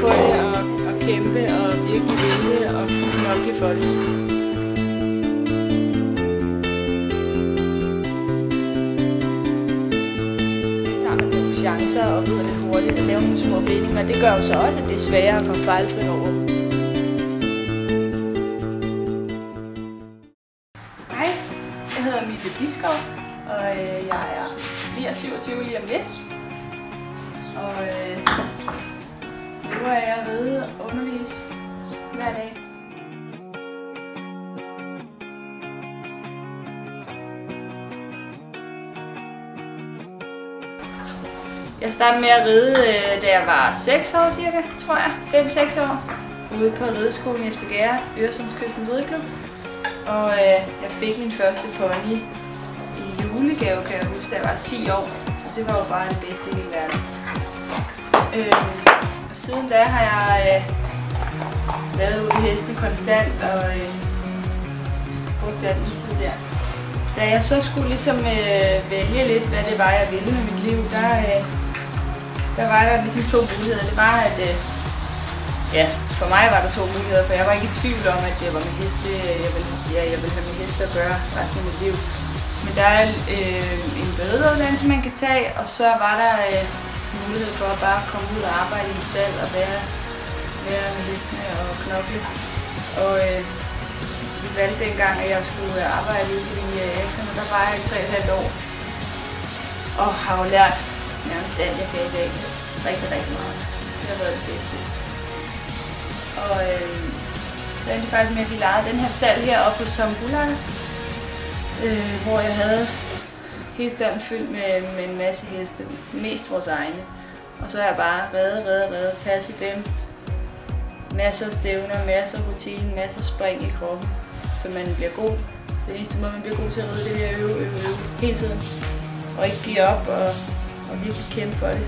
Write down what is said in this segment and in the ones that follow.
på det og kæmpe og virkelig ville og knokle for det. Chancer og ved lidt hurtigt at lave nogle små vendinger. Det gør jo så også, at det er sværere at komme fejlfrit over. Hej, jeg hedder Mille Biskov, og jeg bliver 27 lige om lidt. Og nu er jeg ved at undervise hver dag. Jeg startede med at ride, da jeg var 6 år cirka, tror jeg. 5-6 år. Ude på rideskolen i Esbjerg, Øresundskystens Rideklub. Og jeg fik min første pony i julegave, kan jeg huske, da jeg var 10 år. Og det var jo bare det bedste i hele verden. Og siden da har jeg været ude i hesten konstant og brugt al min tid der. Da jeg så skulle ligesom vælge lidt, hvad det var, jeg ville med mit liv, der var der ligesom 2 muligheder. Det var, at ja, for mig var der 2 muligheder, for jeg var ikke i tvivl om, at jeg var med heste. Jeg ville have med heste at gøre resten af mit liv. Men der er en bedreuddannelse, man kan tage, og så var der mulighed for at bare komme ud og arbejde i en stald og være med hestene og knokle. Og vi valgte dengang, at jeg skulle arbejde i Eriksson, og der var jeg i 3,5 år. Og har jo lært nærmest alt, jeg kan i dag. Rigtig, rigtig meget. Det har været det bedste. Og så endte det faktisk med, at vi lejede den her stald her oppe hos Tom Bullager, hvor jeg havde hele stallen fyldt med en masse heste, mest vores egne. Og så har jeg bare reddet, passet dem. Masser af stævner, masser af rutine, masser af spring i kroppen, så man bliver god. Den eneste måde, man bliver god til at ride, det er at øve hele tiden. Og ikke give op og virkelig kæmpe for det.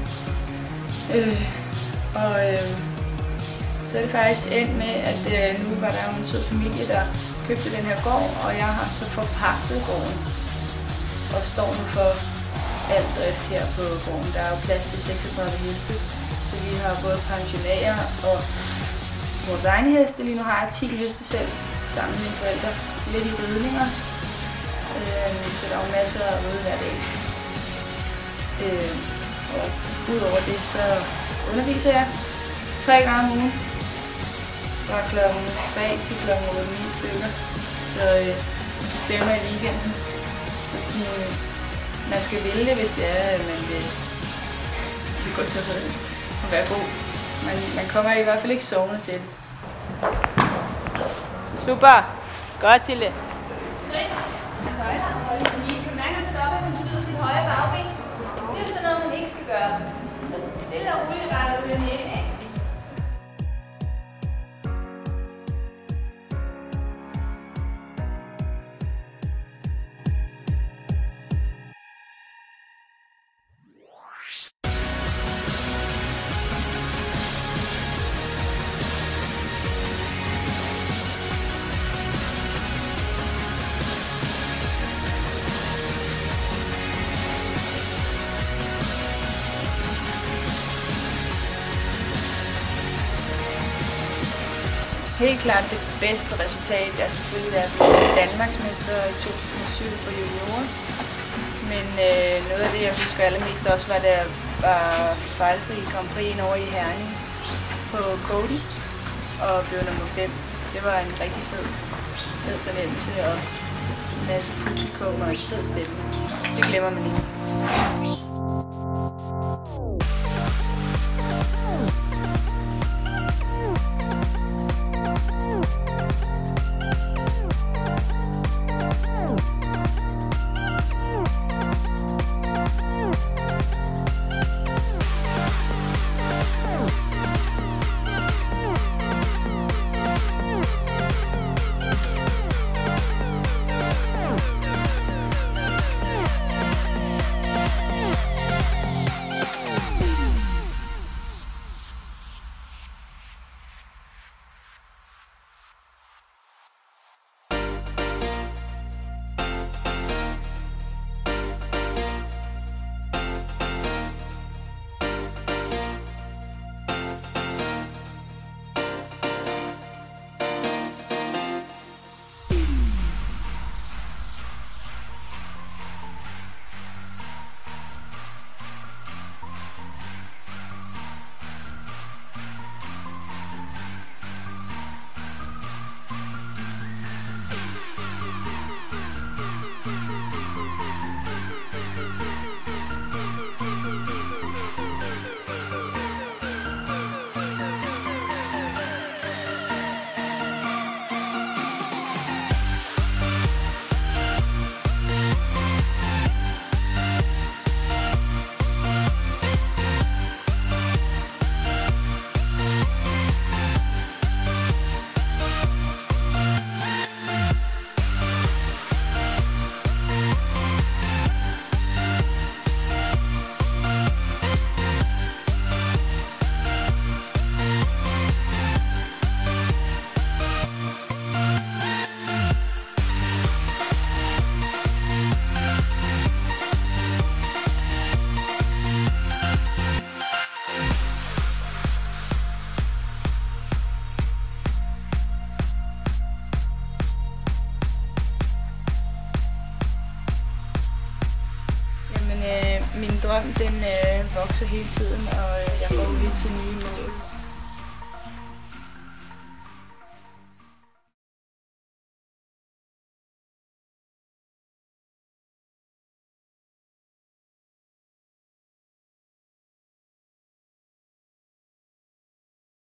Så er det faktisk endt med, at nu var der jo en sød familie, der købte den her gård, og jeg har så forpagtet gården. Og står nu for alt drift her på gården. Der er jo plads til 36 heste, så vi har både pensionærer og vores egne heste. Lige nu har jeg 10 heste selv, sammen med mine forældre. Lidt i ridning også. Så der er jo masser at ride hver dag. Og udover det, så underviser jeg 3 gange om ugen. Fra kl. 3 til kl. 8-9 stykker. Så stemmer jeg i weekenden. Så man skal vælge, hvis det er, at man vil gå til at ride og være god. Man kommer i hvert fald ikke sovende til det. Super! Godt til det. Kan mærke, at stoppe, at man skyder sit højre bagben. Det er sådan noget, man ikke skal gøre. Så stille og roligt retter du den næse af. Helt klart det bedste resultat er selvfølgelig at blive Danmarksmester i 2007 for juniorer. Men noget af det, jeg husker allermest også, var, da jeg var fejlfri Grand Prix over i Herning på Cody og blev nummer 5. Det var en rigtig fed fornemmelse og en masse publikum og en fed stemme. Det glemmer man ikke. drøm den vokser hele tiden, og jeg går ud til nye mål.